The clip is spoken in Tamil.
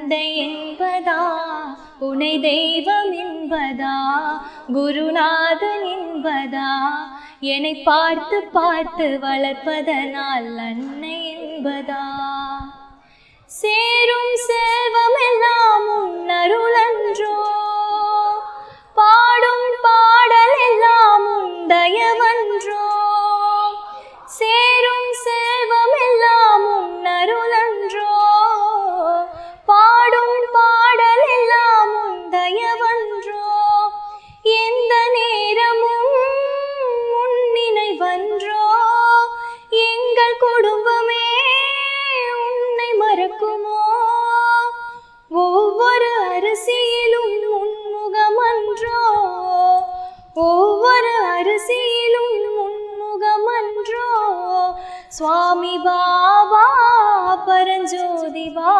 தந்தை என்பதா, உனை தெய்வம் என்பதா, குருநாதன் என்பதா, என்னை பார்த்து பார்த்து வளர்ப்பதனால் அன்னை என்பதா. சேரும் செல்வம் எல்லாம் உன் அருளன்றோ, பாடும் பாடல் எல்லாம் உன் தயவன்றோ. சேரும் செல்வம் எல்லாம் உன் அருளன்றோ, பாடும் பாடல் எல்லாம் உன் தயவன்றோ. எந்த நேரமும் உன் நினைவன்றோ, எங்கள் குடும்பமே உன்னை மறக்குமோ. ஒவ்வொரு அரிசியிலும் உன்முகமன்றோ, ஒவ்வொரு அரிசியிலும் உன்முகமன்றோ. சுவாமி பாபா பரஞ்சோதி பா.